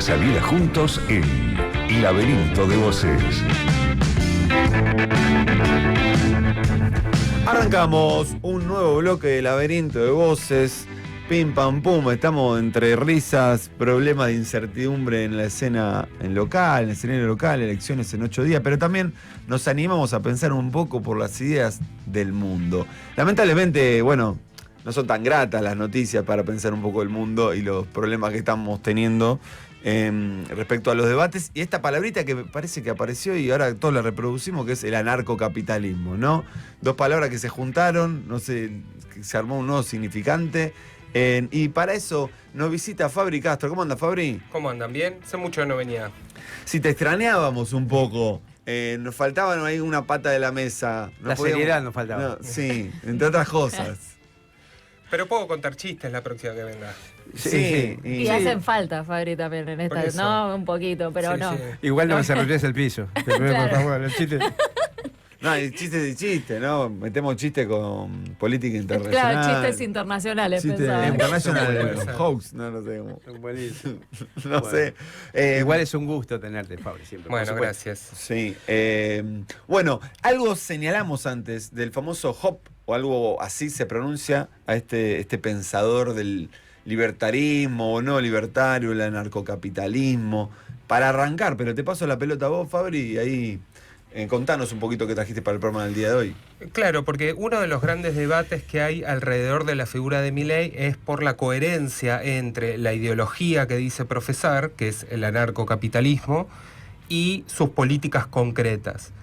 salida juntos en Laberinto de Voces. Arrancamos un nuevo bloque de Laberinto de Voces. Pim pam pum, estamos entre risas, problemas de incertidumbre en la escena local, en el escenario local, elecciones en 8 días, pero también nos animamos a pensar un poco por las ideas del mundo. Lamentablemente, bueno, no son tan gratas las noticias para pensar un poco el mundo y los problemas que estamos teniendo respecto a los debates. Y esta palabrita que parece que apareció y ahora todos la reproducimos, que es el anarcocapitalismo, ¿no? Dos palabras que se juntaron, no sé, que se armó un nuevo significante. Y para eso nos visita Fabri Castro. ¿Cómo anda, Fabri? ¿Cómo andan? ¿Bien? Hace mucho que no venía. Si te extrañábamos un poco. Nos faltaba ahí una pata de la mesa. La seriedad nos faltaba. No, sí, entre otras cosas. Pero puedo contar chistes la próxima que venga. Sí. Y hacen falta, Fabri, también en esta. No, un poquito, pero sí, no. Sí. Igual no me cerruches el piso. Claro. Por favor, el chiste. No, hay chistes y chistes, ¿no? Metemos chistes con política internacional. Claro, chistes internacionales, Chistes pensaba. internacionales, hoax, no sé cómo. Buenísimo. No Bueno. sé. Igual es un gusto tenerte, Fabri, siempre. Bueno, gracias. Sí. Bueno, algo señalamos antes del famoso Hop, o algo así se pronuncia, a este pensador del libertarismo o no libertario, el anarcocapitalismo, para arrancar, pero te paso la pelota a vos, Fabri, y ahí contanos un poquito qué trajiste para el programa del día de hoy. Claro, porque uno de los grandes debates que hay alrededor de la figura de Milei es por la coherencia entre la ideología que dice profesar, que es el anarcocapitalismo, y sus políticas concretas.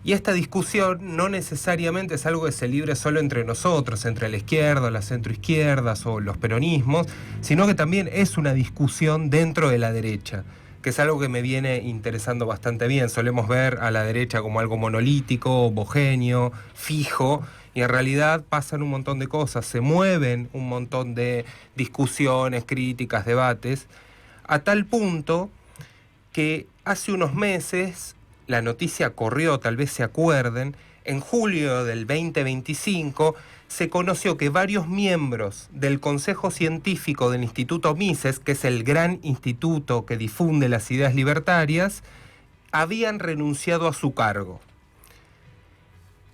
Y esta discusión no necesariamente es algo que se libre solo entre nosotros, entre la izquierda, las centroizquierdas o los peronismos, sino que también es una discusión dentro de la derecha, que es algo que me viene interesando bastante bien. Solemos ver a la derecha como algo monolítico, homogéneo, fijo, y en realidad pasan un montón de cosas, se mueven un montón de discusiones, críticas, debates, a tal punto que hace unos meses la noticia corrió, tal vez se acuerden, en julio del 2025 se conoció que varios miembros del Consejo Científico del Instituto Mises, que es el gran instituto que difunde las ideas libertarias, habían renunciado a su cargo.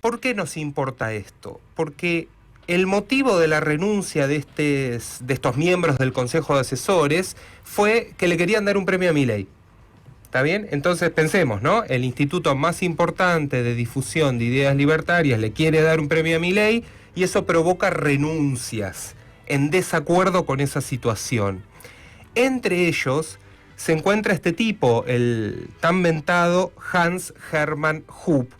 ¿Por qué nos importa esto? Porque el motivo de la renuncia de estos miembros del Consejo de Asesores fue que le querían dar un premio a Milei. ¿Está bien? Entonces pensemos, ¿no? El instituto más importante de difusión de ideas libertarias le quiere dar un premio a Milei y eso provoca renuncias en desacuerdo con esa situación. Entre ellos se encuentra este tipo, el tan mentado Hans Hermann Hoppe,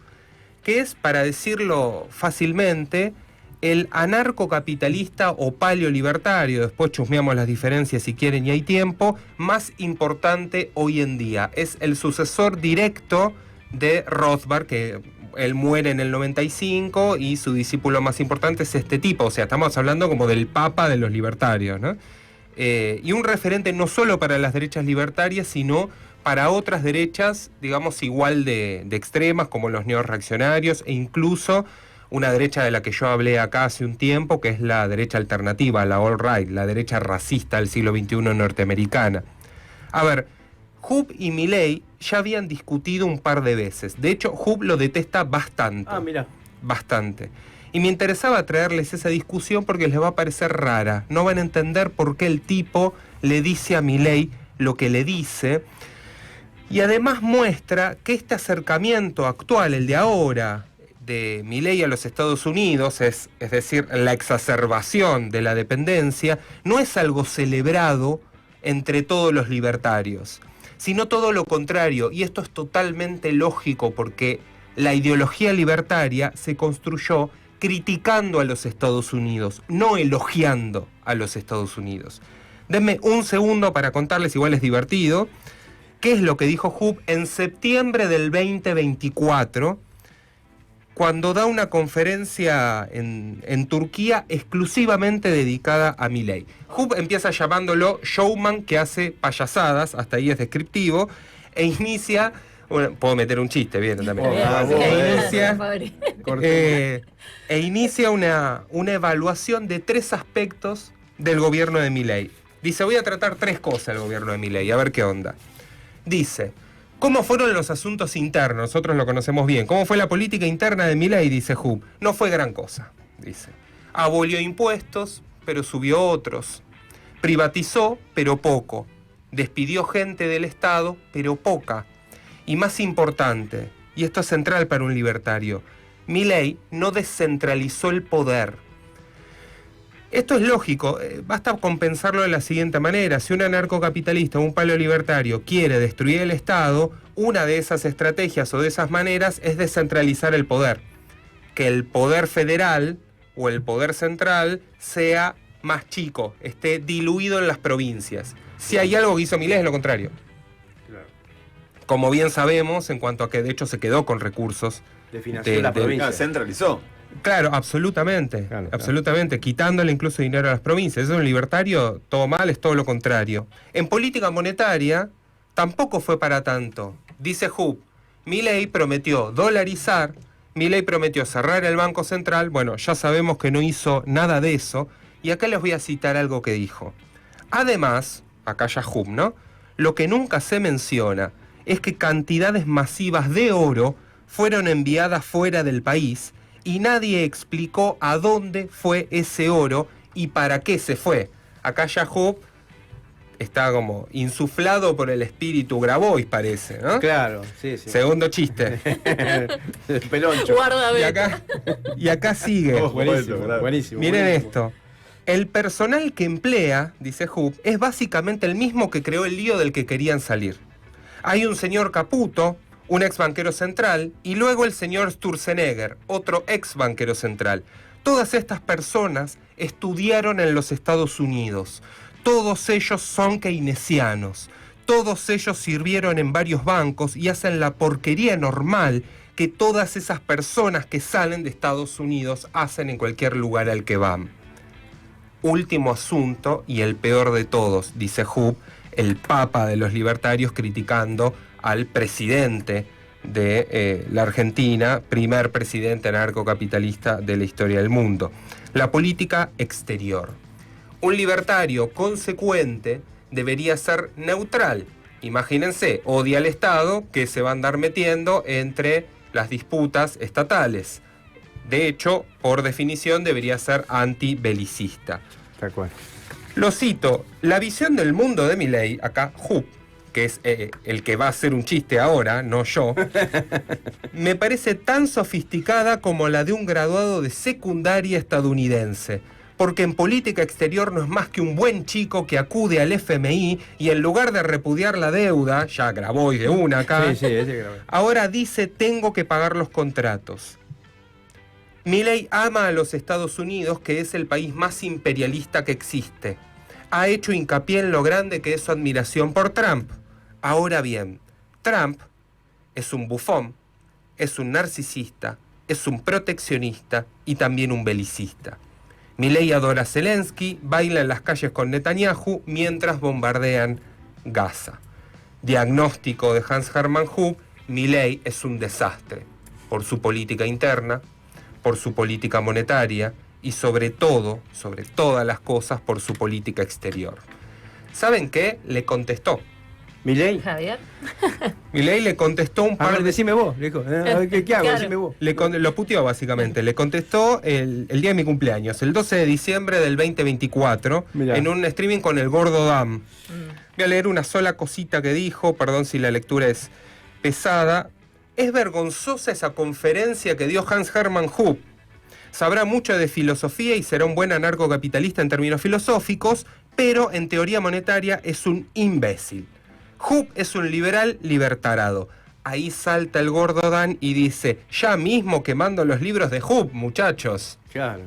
que es, para decirlo fácilmente, el anarcocapitalista o paleolibertario, después chusmeamos las diferencias si quieren y hay tiempo, más importante hoy en día. Es el sucesor directo de Rothbard, que él muere en el 95 y su discípulo más importante es este tipo. O sea, estamos hablando como del papa de los libertarios, ¿no? Y un referente no solo para las derechas libertarias, sino para otras derechas, digamos, igual de extremas, como los neorreaccionarios e incluso una derecha de la que yo hablé acá hace un tiempo, que es la derecha alternativa, la alt-right, la derecha racista del siglo XXI norteamericana. A ver, Hoppe y Milei ya habían discutido un par de veces. De hecho, Hoppe lo detesta bastante. Ah, mira. Bastante. Y me interesaba traerles esa discusión porque les va a parecer rara. No van a entender por qué el tipo le dice a Milei lo que le dice. Y además muestra que este acercamiento actual, el de ahora, de Milei a los Estados Unidos, es decir, la exacerbación de la dependencia, no es algo celebrado entre todos los libertarios, sino todo lo contrario, y esto es totalmente lógico porque la ideología libertaria se construyó criticando a los Estados Unidos, no elogiando a los Estados Unidos. Denme un segundo para contarles, igual es divertido, qué es lo que dijo Hoppe en septiembre del 2024, cuando da una conferencia en Turquía exclusivamente dedicada a Milei. Hoppe empieza llamándolo showman que hace payasadas, hasta ahí es descriptivo, e inicia... Bueno, puedo meter un chiste, bien, también. Inicia una evaluación de 3 aspectos del gobierno de Milei. Dice, voy a tratar 3 cosas el gobierno de Milei, a ver qué onda. Dice, ¿cómo fueron los asuntos internos? Nosotros lo conocemos bien. ¿Cómo fue la política interna de Milei? Dice Hub. No fue gran cosa, dice. Abolió impuestos, pero subió otros. Privatizó, pero poco. Despidió gente del Estado, pero poca. Y más importante, y esto es central para un libertario, Milei no descentralizó el poder. Esto es lógico, basta con pensarlo de la siguiente manera. Si un anarcocapitalista o un paleolibertario quiere destruir el Estado, una de esas estrategias o de esas maneras es descentralizar el poder. Que el poder federal o el poder central sea más chico, esté diluido en las provincias. Si hay algo que hizo Milei es lo contrario. Como bien sabemos, en cuanto a que de hecho se quedó con recursos. Definación de la provincia. Centralizó. Claro, absolutamente, absolutamente, quitándole incluso dinero a las provincias. Eso es un libertario, todo mal, es todo lo contrario. En política monetaria, tampoco fue para tanto. Dice Hub, Milei prometió dolarizar, Milei prometió cerrar el Banco Central, bueno, ya sabemos que no hizo nada de eso, y acá les voy a citar algo que dijo. Además, acá ya Hub, ¿no? Lo que nunca se menciona es que cantidades masivas de oro fueron enviadas fuera del país, y nadie explicó a dónde fue ese oro y para qué se fue. Acá ya Hub está como insuflado por el espíritu Grabois, parece, ¿no? Claro, sí. Segundo chiste. El peloncho. Guarda Y acá sigue. Buenísimo. Miren esto. El personal que emplea, dice Hub, es básicamente el mismo que creó el lío del que querían salir. Hay un señor Caputo, un ex banquero central, y luego el señor Sturzenegger, otro ex banquero central. Todas estas personas estudiaron en los Estados Unidos. Todos ellos son keynesianos. Todos ellos sirvieron en varios bancos y hacen la porquería normal que todas esas personas que salen de Estados Unidos hacen en cualquier lugar al que van. Último asunto y el peor de todos, dice Hub, el papa de los libertarios criticando al presidente de la Argentina, primer presidente anarcocapitalista de la historia del mundo. La política exterior. Un libertario consecuente debería ser neutral. Imagínense, odia al Estado que se va a andar metiendo entre las disputas estatales. De hecho, por definición, debería ser antibelicista. Tal cual. Lo cito, la visión del mundo de Milei, acá Hub, que es el que va a hacer un chiste ahora, no yo, me parece tan sofisticada como la de un graduado de secundaria estadounidense. Porque en política exterior no es más que un buen chico que acude al FMI y en lugar de repudiar la deuda, ya grabó y de una acá, ahora dice tengo que pagar los contratos. Milei ama a los Estados Unidos, que es el país más imperialista que existe. Ha hecho hincapié en lo grande que es su admiración por Trump. Ahora bien, Trump es un bufón, es un narcisista, es un proteccionista y también un belicista. Milei adora a Zelensky, baila en las calles con Netanyahu mientras bombardean Gaza. Diagnóstico de Hans Hermann Hub, Milei es un desastre por su política interna, por su política monetaria y sobre todo, sobre todas las cosas, por su política exterior. ¿Saben qué? Le contestó. ¿Milei? Javier. Milei le contestó un par A ver, decime vos, le dijo. ¿Qué hago? Claro. Decime vos. Lo puteó básicamente. Le contestó el día de mi cumpleaños, el 12 de diciembre del 2024, Mirá. en un streaming con el Gordo Dam. Voy a leer una sola cosita que dijo, perdón si la lectura es pesada. Es vergonzosa esa conferencia que dio Hans Hermann Hub. Sabrá mucho de filosofía y será un buen anarcocapitalista en términos filosóficos, pero en teoría monetaria es un imbécil. Hub es un liberal libertarado. Ahí salta el Gordo Dan y dice, ya mismo quemando los libros de Hub, muchachos. Claro.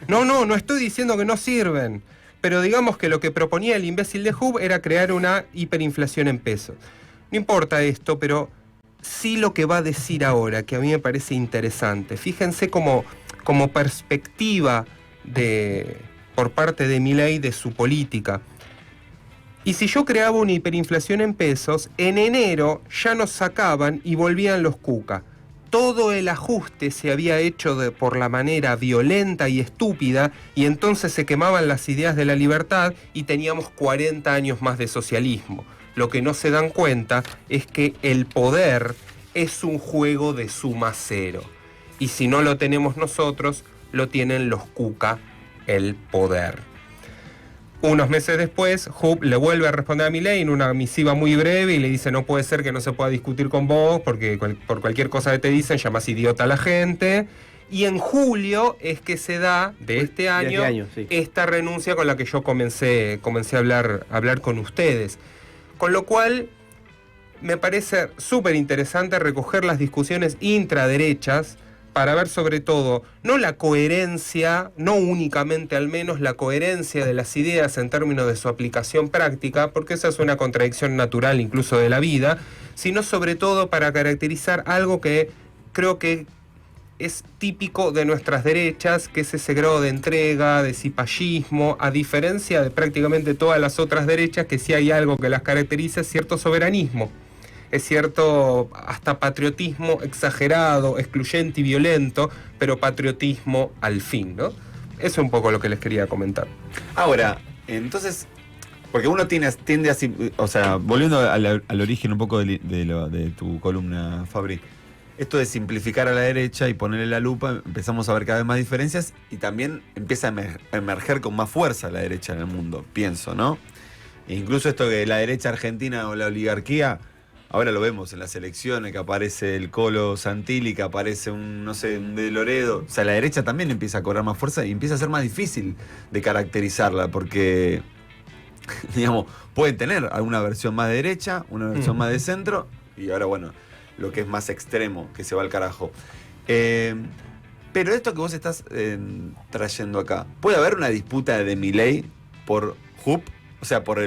No estoy diciendo que no sirven, pero digamos que lo que proponía el imbécil de Hub era crear una hiperinflación en pesos. No importa esto, pero sí lo que va a decir ahora, que a mí me parece interesante. Fíjense como perspectiva por parte de Milei de su política. Y si yo creaba una hiperinflación en pesos, en enero ya nos sacaban y volvían los cuca. todo el ajuste se había hecho por la manera violenta y estúpida, y entonces se quemaban las ideas de la libertad y teníamos 40 años más de socialismo. Lo que no se dan cuenta es que el poder es un juego de suma cero. Y si no lo tenemos nosotros, lo tienen los cuca, el poder. Unos meses después, Hub le vuelve a responder a Milei en una misiva muy breve y le dice: no puede ser que no se pueda discutir con vos porque por cualquier cosa que te dicen llamás idiota a la gente. Y en julio es que se da, de este año, sí, esta renuncia con la que yo comencé a hablar con ustedes. Con lo cual, me parece súper interesante recoger las discusiones intraderechas para ver sobre todo, no la coherencia, no únicamente al menos la coherencia de las ideas en términos de su aplicación práctica, porque esa es una contradicción natural incluso de la vida, sino sobre todo para caracterizar algo que creo que es típico de nuestras derechas, que es ese grado de entrega, de cipallismo, a diferencia de prácticamente todas las otras derechas, que si hay algo que las caracteriza es cierto soberanismo. Es cierto hasta patriotismo exagerado, excluyente y violento, pero patriotismo al fin, ¿no? Eso es un poco lo que les quería comentar. Ahora, entonces, porque uno tiende así, o sea, volviendo al origen un poco de tu columna, Fabri, esto de simplificar a la derecha y ponerle la lupa, empezamos a ver cada vez más diferencias y también empieza a emerger con más fuerza la derecha en el mundo, pienso, ¿no? E incluso esto de la derecha argentina o la oligarquía, ahora lo vemos en las elecciones, que aparece el Colo Santilli, que aparece un De Loredo. O sea, la derecha también empieza a cobrar más fuerza y empieza a ser más difícil de caracterizarla, porque, digamos, pueden tener alguna versión más de derecha, una versión más de centro, y ahora, bueno, lo que es más extremo, que se va al carajo. Pero esto que vos estás trayendo acá, ¿puede haber una disputa de Milei por Hub? O sea, por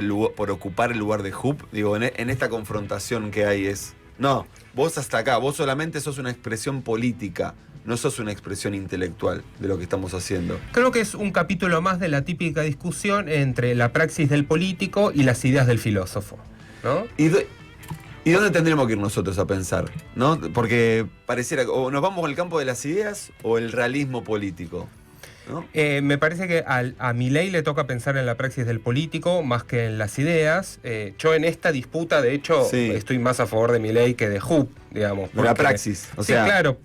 ocupar el lugar de Hub, digo, en esta confrontación que hay es... No, vos hasta acá, vos solamente sos una expresión política, no sos una expresión intelectual de lo que estamos haciendo. Creo que es un capítulo más de la típica discusión entre la praxis del político y las ideas del filósofo, ¿no? ¿Y dónde tendremos que ir nosotros a pensar? ¿No? Porque pareciera, o nos vamos al campo de las ideas o el realismo político, ¿no? Me parece que a Milei le toca pensar en la praxis del político más que en las ideas. Yo en esta disputa, de hecho, estoy más a favor de Milei que de Hub, digamos. De la praxis. O sea, claro.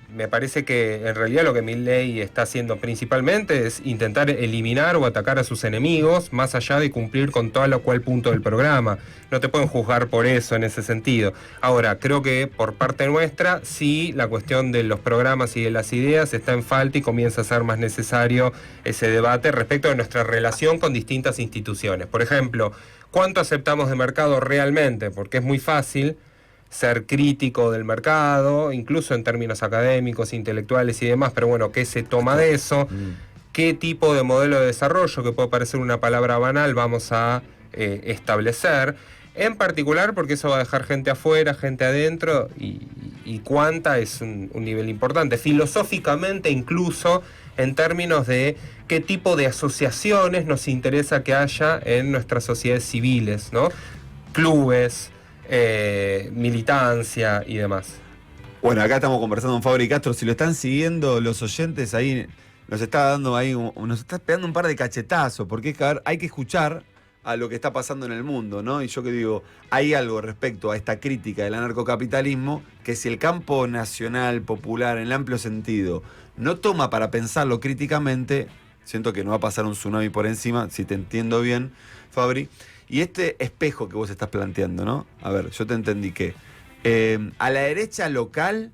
Me parece que en realidad lo que Milei está haciendo principalmente es intentar eliminar o atacar a sus enemigos, más allá de cumplir con todo lo cual punto del programa. No te pueden juzgar por eso en ese sentido. Ahora, creo que por parte nuestra, sí, la cuestión de los programas y de las ideas está en falta y comienza a ser más necesario ese debate respecto de nuestra relación con distintas instituciones. Por ejemplo, ¿cuánto aceptamos de mercado realmente? Porque es muy fácil ser crítico del mercado, incluso en términos académicos, intelectuales y demás, pero bueno, ¿qué se toma de eso? ¿Qué tipo de modelo de desarrollo, que puede parecer una palabra banal, vamos a establecer? En particular porque eso va a dejar gente afuera, gente adentro, y cuánta es un nivel importante. Filosóficamente incluso, en términos de qué tipo de asociaciones nos interesa que haya en nuestras sociedades civiles, ¿no? Clubes, militancia y demás. Bueno, acá estamos conversando con Fabri Castro. Si lo están siguiendo los oyentes, ahí nos está pegando un par de cachetazos, porque hay que escuchar a lo que está pasando en el mundo, ¿no? Y yo que digo, hay algo respecto a esta crítica del anarcocapitalismo, que si el campo nacional, popular, en el amplio sentido, no toma para pensarlo críticamente, siento que no va a pasar un tsunami por encima, si te entiendo bien, Fabri. Y este espejo que vos estás planteando, ¿no? A ver, yo te entendí que a la derecha local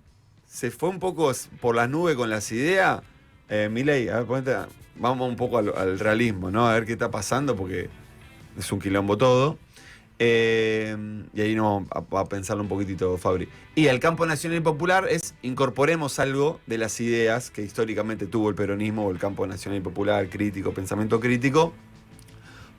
se fue un poco por las nubes con las ideas. Milei, a ver, vamos un poco al realismo, ¿no? A ver qué está pasando, porque es un quilombo todo. Y ahí no va a pensarlo un poquitito, Fabri. Y el campo nacional y popular es incorporemos algo de las ideas que históricamente tuvo el peronismo o el campo nacional y popular, crítico, pensamiento crítico,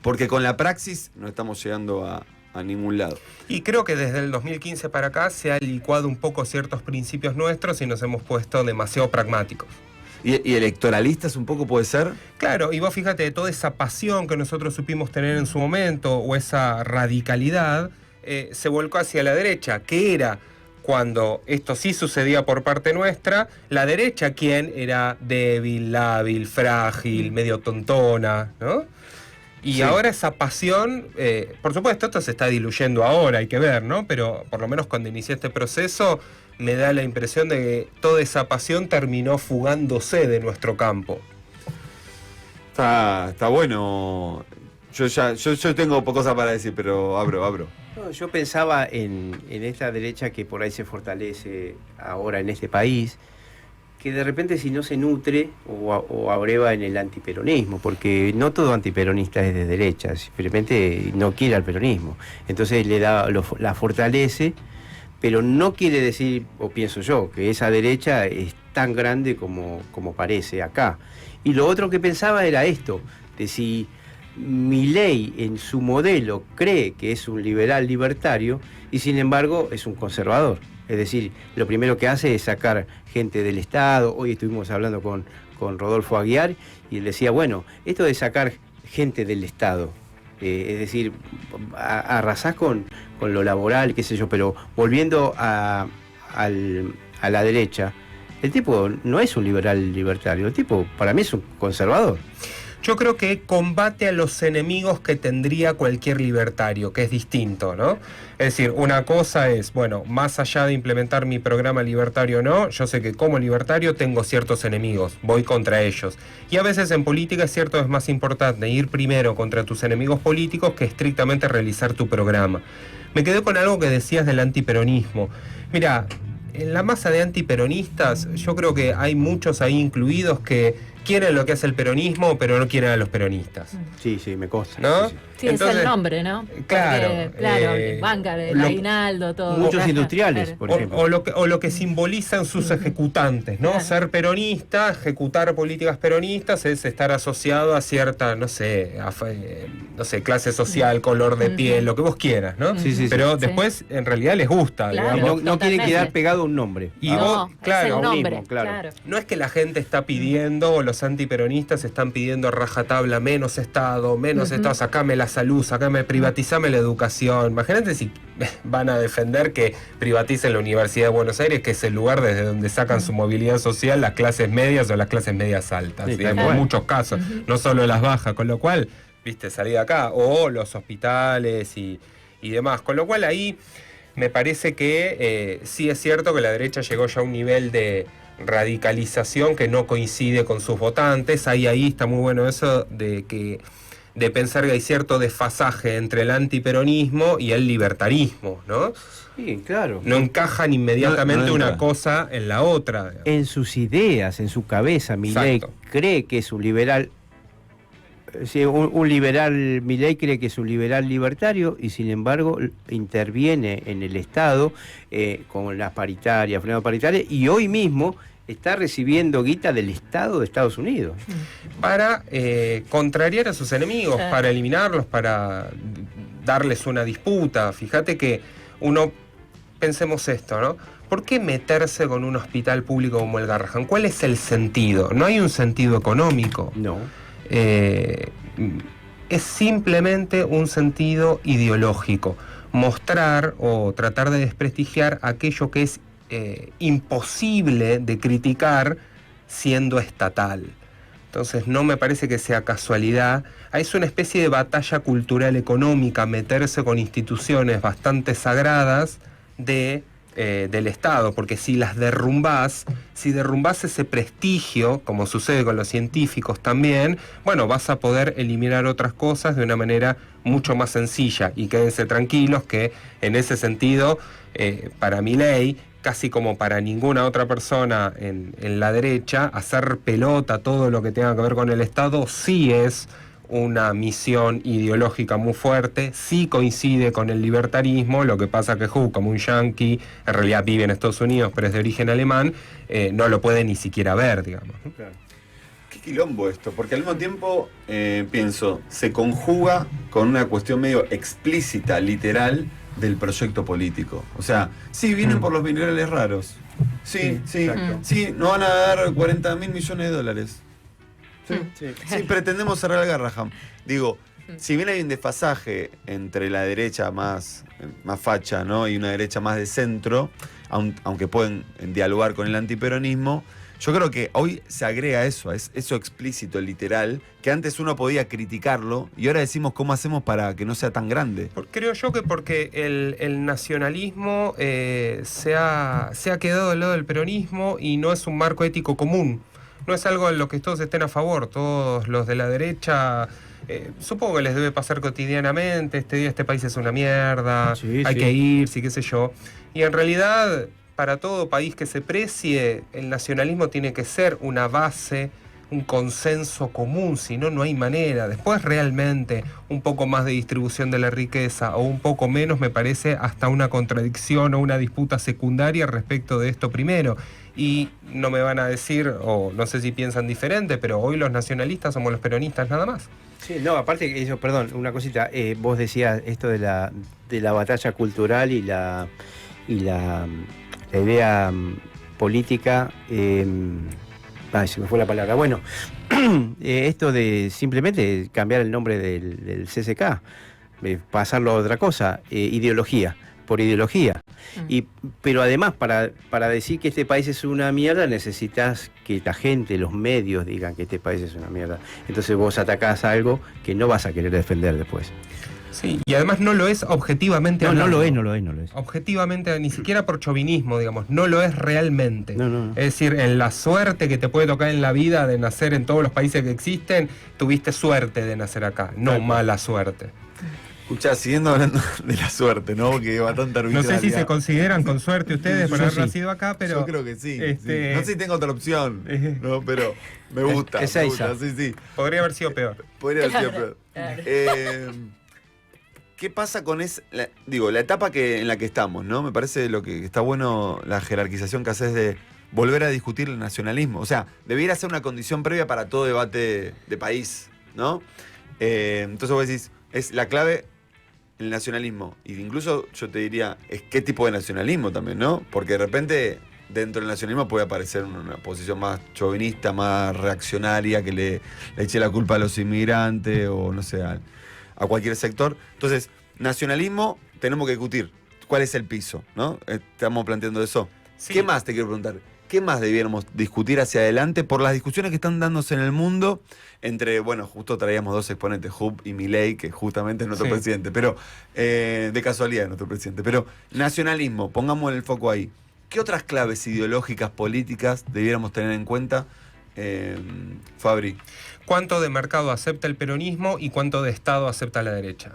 porque con la praxis no estamos llegando a ningún lado. Y creo que desde el 2015 para acá se ha licuado un poco ciertos principios nuestros y nos hemos puesto demasiado pragmáticos. ¿Y electoralistas un poco puede ser? Claro, y vos fíjate, toda esa pasión que nosotros supimos tener en su momento, o esa radicalidad, se volcó hacia la derecha, que era cuando esto sí sucedía por parte nuestra, la derecha, ¿quién? Era débil, lábil, frágil, medio tontona, ¿no? Y Sí. ahora esa pasión, por supuesto, esto se está diluyendo ahora, hay que ver, ¿no? Pero por lo menos cuando inicié este proceso, me da la impresión de que toda esa pasión terminó fugándose de nuestro campo. Está bueno. Yo tengo cosas para decir, pero abro. No, yo pensaba en esta derecha que por ahí se fortalece ahora en este país, que de repente si no se nutre o abreva en el antiperonismo, porque no todo antiperonista es de derecha, simplemente no quiere al peronismo. Entonces la fortalece, pero no quiere decir, o pienso yo, que esa derecha es tan grande como parece acá. Y lo otro que pensaba era esto, de si Milei en su modelo cree que es un liberal libertario y sin embargo es un conservador. Es decir, lo primero que hace es sacar gente del Estado. Hoy estuvimos hablando con Rodolfo Aguiar y él decía, bueno, esto de sacar gente del Estado, es decir, arrasás con lo laboral, qué sé yo, pero volviendo a la derecha, el tipo no es un liberal libertario, el tipo para mí es un conservador. Yo creo que combate a los enemigos que tendría cualquier libertario, que es distinto, ¿no? Es decir, una cosa es, bueno, más allá de implementar mi programa libertario o no, yo sé que como libertario tengo ciertos enemigos, voy contra ellos. Y a veces en política es cierto, es más importante ir primero contra tus enemigos políticos que estrictamente realizar tu programa. Me quedé con algo que decías del antiperonismo. Mira, en la masa de antiperonistas, yo creo que hay muchos ahí incluidos que quieren lo que hace el peronismo, pero no quieren a los peronistas. Sí, me consta. ¿No? Sí. Sí, entonces, es el nombre, ¿no? Claro. Porque, claro, banca, el aguinaldo, todo. Muchos industriales, por ejemplo. O lo que simbolizan sus ejecutantes, ¿no? Claro. Ser peronista, ejecutar políticas peronistas es estar asociado a cierta, no sé, clase social, color de piel, lo que vos quieras, ¿no? Sí. Pero después, en realidad, les gusta, Claro. digamos. No quieren Totalmente. quedar pegado a un nombre. Y No, vos, claro, es el nombre, mismo, claro. no es que la gente está pidiendo, o los antiperonistas están pidiendo rajatabla, menos Estado, sacame la salud, privatizame la educación. Imagínate si van a defender que privaticen la Universidad de Buenos Aires, que es el lugar desde donde sacan su movilidad social las clases medias o las clases medias altas, Sí, digamos, en muchos casos, no solo las bajas, con lo cual, viste, salí de acá, o los hospitales y demás, con lo cual ahí me parece que sí es cierto que la derecha llegó ya a un nivel de radicalización que no coincide con sus votantes. Ahí está muy bueno eso de pensar que hay cierto desfasaje entre el antiperonismo y el libertarismo, ¿no? Sí, claro. No encajan inmediatamente No entra. una cosa en la otra. En sus ideas, en su cabeza, Milei Exacto. cree que es un liberal. Sí, un liberal, Milei cree que es un liberal libertario y sin embargo interviene en el Estado con las paritarias, frenadas paritarias, y hoy mismo está recibiendo guita del Estado de Estados Unidos. Para contrariar a sus enemigos, Sí. para eliminarlos, para darles una disputa. Fíjate que pensemos esto, ¿no? ¿Por qué meterse con un hospital público como el Garrahan? ¿Cuál es el sentido? No hay un sentido económico. No. Es simplemente un sentido ideológico. Mostrar o tratar de desprestigiar aquello que es imposible de criticar siendo estatal. Entonces no me parece que sea casualidad. Es una especie de batalla cultural económica, meterse con instituciones bastante sagradas del Estado, porque si derrumbás ese prestigio, como sucede con los científicos también, bueno, vas a poder eliminar otras cosas de una manera mucho más sencilla. Y quédense tranquilos que en ese sentido, para Milei, casi como para ninguna otra persona en la derecha, hacer pelota todo lo que tenga que ver con el Estado sí es una misión ideológica muy fuerte, sí coincide con el libertarismo. Lo que pasa que Hu, como un yanqui, en realidad vive en Estados Unidos, pero es de origen alemán, no lo puede ni siquiera ver, digamos, ¿no? Claro. Qué quilombo esto, porque al mismo tiempo, pienso, se conjuga con una cuestión medio explícita, literal, del proyecto político. O sea, sí, vienen por los minerales raros. Sí, exacto. sí, nos van a dar 40.000 millones de dólares. Sí, pretendemos cerrar el Garrahan. Digo, si bien hay un desfasaje entre la derecha más facha, ¿no? Y una derecha más de centro, aunque pueden dialogar con el antiperonismo. Yo creo que hoy se agrega eso, es eso explícito, literal, que antes uno podía criticarlo y ahora decimos cómo hacemos para que no sea tan grande. Creo yo que porque el nacionalismo se ha quedado al lado del peronismo y no es un marco ético común. No es algo en lo que todos estén a favor. Todos los de la derecha, supongo que les debe pasar cotidianamente, este país es una mierda, hay que irse, qué sé yo. Y en realidad, para todo país que se precie, el nacionalismo tiene que ser una base, un consenso común, si no, no hay manera. Después realmente un poco más de distribución de la riqueza o un poco menos me parece hasta una contradicción o una disputa secundaria respecto de esto primero. Y no me van a decir, o no sé si piensan diferente, pero hoy los nacionalistas somos los peronistas nada más. Sí, no, aparte que eso, perdón, una cosita, vos decías esto de la batalla cultural y la idea política, se me fue la palabra. Bueno, esto de simplemente cambiar el nombre del CCK, pasarlo a otra cosa, ideología, por ideología. Pero además, para decir que este país es una mierda, necesitas que la gente, los medios digan que este país es una mierda. Entonces vos atacás algo que no vas a querer defender después. Sí, y además no lo es objetivamente. No lo es. Objetivamente, ni siquiera por chauvinismo, digamos, no lo es realmente. No. Es decir, en la suerte que te puede tocar en la vida de nacer en todos los países que existen, tuviste suerte de nacer acá, no mala suerte. Escuchá, siguiendo hablando de la suerte, ¿no? Que va tanta arbitrariedad. No sé si se consideran con suerte ustedes por haber nacido acá, pero... Yo creo que sí. No sé si tengo otra opción, ¿no? Pero me gusta. Es me gusta, sí. Podría haber sido peor. Podría haber sido peor. ¿Qué pasa con la etapa en la que estamos, ¿no? Me parece lo que está bueno, la jerarquización que haces de volver a discutir el nacionalismo. O sea, debiera ser una condición previa para todo debate de país, ¿no? Entonces vos decís, es la clave el nacionalismo. Y incluso yo te diría, es qué tipo de nacionalismo también, ¿no? Porque de repente dentro del nacionalismo puede aparecer una posición más chauvinista, más reaccionaria, que le eche la culpa a los inmigrantes o no sé, a cualquier sector. Entonces, nacionalismo tenemos que discutir. ¿Cuál es el piso? ¿No? Estamos planteando eso. Sí. ¿Qué más te quiero preguntar? ¿Qué más debiéramos discutir hacia adelante por las discusiones que están dándose en el mundo entre, bueno, justo traíamos dos exponentes, Hub y Milei, que justamente es nuestro presidente, pero de casualidad es nuestro presidente. Pero nacionalismo, pongamos el foco ahí. ¿Qué otras claves ideológicas, políticas debiéramos tener en cuenta, Fabri? ¿Cuánto de mercado acepta el peronismo y cuánto de Estado acepta la derecha?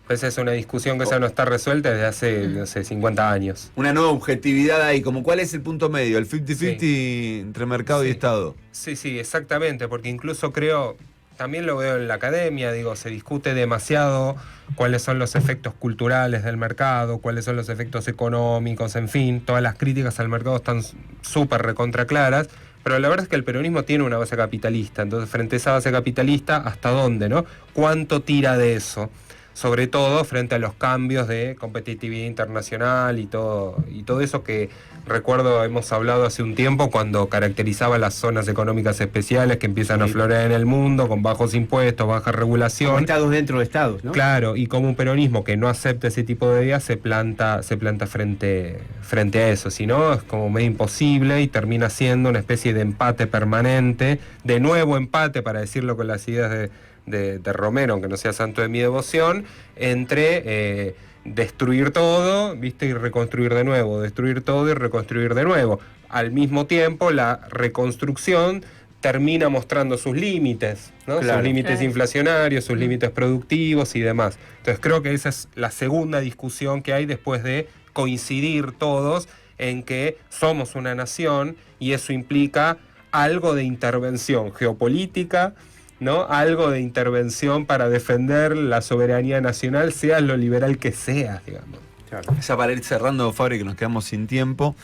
Esa es una discusión que ya no está resuelta desde hace, no sé, 50 años. Una nueva objetividad ahí, como cuál es el punto medio, el 50-50 entre mercado y Estado. Sí, exactamente, porque incluso creo, también lo veo en la academia, digo, se discute demasiado cuáles son los efectos culturales del mercado, cuáles son los efectos económicos, en fin, todas las críticas al mercado están súper recontra claras. Pero la verdad es que el peronismo tiene una base capitalista, entonces frente a esa base capitalista, ¿hasta dónde, no? ¿Cuánto tira de eso? Sobre todo frente a los cambios de competitividad internacional y todo eso que recuerdo hemos hablado hace un tiempo cuando caracterizaba las zonas económicas especiales que empiezan a florear en el mundo con bajos impuestos, baja regulación. Como estados dentro de estados, ¿no? Claro, y como un peronismo que no acepta ese tipo de ideas se planta frente a eso, si no es como medio imposible y termina siendo una especie de empate permanente, de nuevo empate, para decirlo con las ideas de Romero, aunque no sea santo de mi devoción, entre destruir todo, ¿viste? Y reconstruir de nuevo, destruir todo y reconstruir de nuevo. Al mismo tiempo, la reconstrucción termina mostrando sus límites, ¿no? Claro. Sus límites inflacionarios, sus límites productivos y demás. Entonces creo que esa es la segunda discusión que hay después de coincidir todos en que somos una nación y eso implica algo de intervención geopolítica, ¿no? Algo de intervención para defender la soberanía nacional, sea lo liberal que sea, digamos. Claro. Ya para ir cerrando, Fabri, que nos quedamos sin tiempo,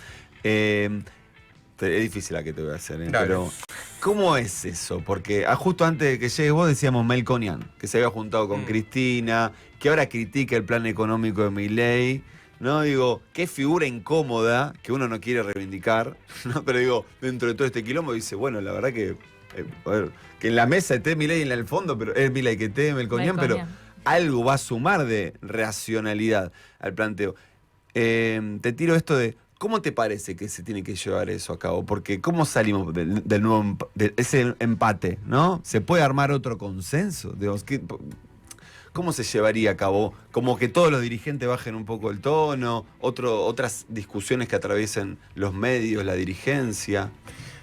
es difícil la que te voy a hacer, pero ¿cómo es eso? Porque justo antes de que llegues vos decíamos Melconian, que se había juntado con Cristina, que ahora critica el plan económico de Milei, ¿no? Digo, qué figura incómoda que uno no quiere reivindicar, ¿no? Pero digo, dentro de todo este quilombo dice, bueno, la verdad que a ver, que en la mesa esté Milei en el fondo, pero es Milei que esté Melconian, pero algo va a sumar de racionalidad al planteo. Te tiro esto de ¿Cómo te parece que se tiene que llevar eso a cabo? Porque ¿cómo salimos del nuevo de ese empate, ¿no? ¿Se puede armar otro consenso? Digamos, ¿cómo se llevaría a cabo? Como que todos los dirigentes bajen un poco el tono, otras discusiones que atraviesen los medios, la dirigencia.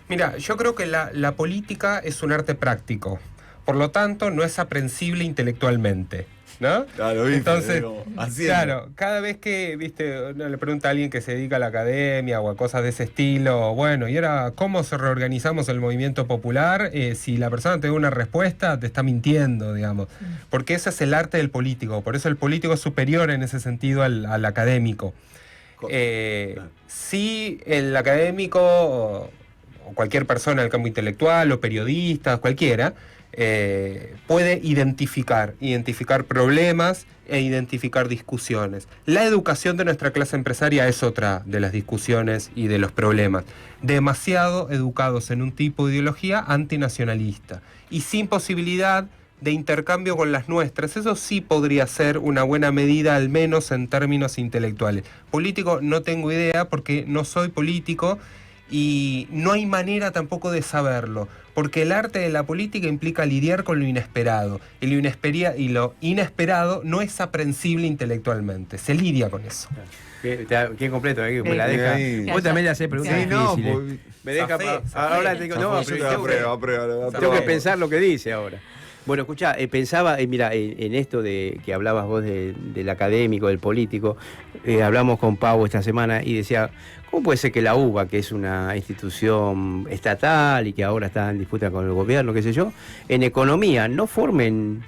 Mira, yo creo que la política es un arte práctico, por lo tanto no es aprensible intelectualmente, ¿no? Claro, ¿viste? Entonces, Así claro, cada vez que, viste, uno le pregunta a alguien que se dedica a la academia o a cosas de ese estilo, bueno, y ahora, ¿cómo se reorganizamos el movimiento popular? Si la persona te da una respuesta, te está mintiendo, digamos. Porque ese es el arte del político, por eso el político es superior en ese sentido al académico. Si el académico o cualquier persona del campo intelectual o periodista, cualquiera, puede identificar problemas e identificar discusiones. La educación de nuestra clase empresaria es otra de las discusiones y de los problemas. Demasiado educados en un tipo de ideología antinacionalista y sin posibilidad de intercambio con las nuestras. Eso sí podría ser una buena medida, al menos en términos intelectuales. Político no tengo idea porque no soy político y no hay manera tampoco de saberlo, porque el arte de la política implica lidiar con lo inesperado, y lo inesperado no es aprensible intelectualmente, se lidia con eso. Qué completo, que me la deja. Sí. Vos también le hacés preguntas Sí, no, difíciles. pues, Me deja. Zafé. Ahora tengo. No, pero tengo que pensar lo que dice ahora. Bueno, escuchá, pensaba, mira, en esto de que hablabas vos del académico, del político, hablamos con Pau esta semana y decía, ¿cómo puede ser que la UBA, que es una institución estatal y que ahora está en disputa con el gobierno, qué sé yo, en economía no formen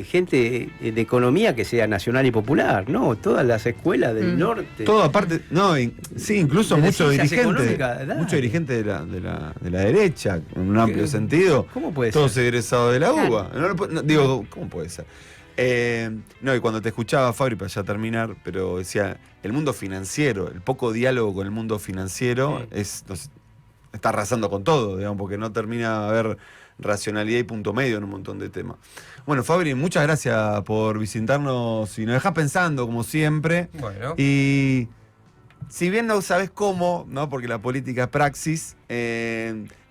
gente de economía que sea nacional y popular? No, todas las escuelas del norte. Todo aparte, no, sí, incluso De muchos ciencias dirigentes, económicas, dale. muchos dirigentes de la derecha, en un amplio sentido, ¿Cómo puede todos ser? egresados de la Claro. UBA. Digo, ¿cómo puede ser? No, y cuando te escuchaba, Fabri, para ya terminar, pero decía, el mundo financiero, el poco diálogo con el mundo financiero está arrasando con todo, digamos, porque no termina de haber racionalidad y punto medio en un montón de temas. Bueno, Fabri, muchas gracias por visitarnos y nos dejás pensando, como siempre. Bueno. Y si bien no sabes cómo, ¿no? Porque la política es praxis,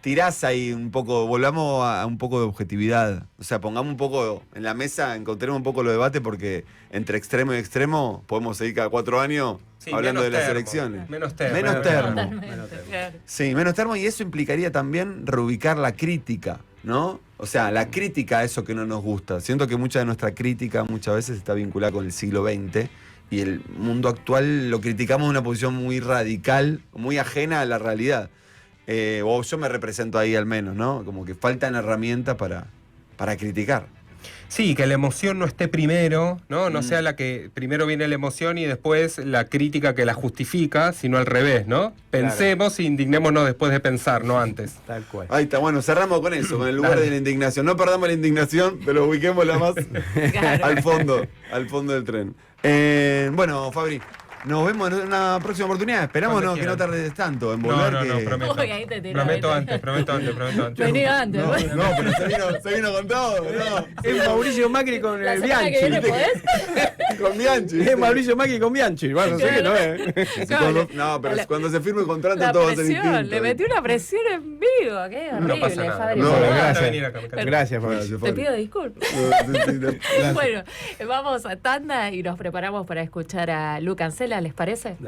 tirás ahí un poco, volvamos a un poco de objetividad. O sea, pongamos un poco en la mesa, encontremos un poco los debates, porque entre extremo y extremo podemos seguir cada 4 años Sí, hablando de menos las termo, elecciones. menos termo. Menos termo. Totalmente, claro. Sí, menos termo, y eso implicaría también reubicar la crítica, ¿no? O sea, la crítica a eso que no nos gusta. Siento que mucha de nuestra crítica muchas veces está vinculada con el siglo XX y el mundo actual lo criticamos de una posición muy radical, muy ajena a la realidad. O yo me represento ahí al menos, ¿no? Como que faltan herramientas para criticar. Sí, que la emoción no esté primero, ¿no? No sea la que primero viene la emoción y después la crítica que la justifica, sino al revés, ¿no? Pensemos e indignémonos después de pensar, no antes. Tal cual. Ahí está, bueno, cerramos con eso, con el lugar Dale. de la indignación. No perdamos la indignación, pero ubiquémosla más Claro. al fondo del tren. Bueno, Fabri, nos vemos en una próxima oportunidad. Esperamos Cuando que no quieran. tardes tanto en volver. No, que... prometo. Uy, ahí te tiro, Prometo ahí te- antes, prometo antes. Vení antes, No, bueno. no, pero se vino con todo, ¿no? Es Mauricio Macri con La semana Bianchi. que viene podés. Con Bianchi. Es Mauricio Macri con Bianchi. Bueno, no sé qué no es. Sí, no, pero cuando se firme el contrato La todo va a ser presión, distinto. le metí una presión en vivo, qué horrible, No pasa nada. Fabri. No, por favor. gracias. Venir acá, me encanta. Gracias, Mauricio. Te pido disculpas. Gracias. Bueno, vamos a tanda y nos preparamos para escuchar a Lu Cancela, ¿les parece?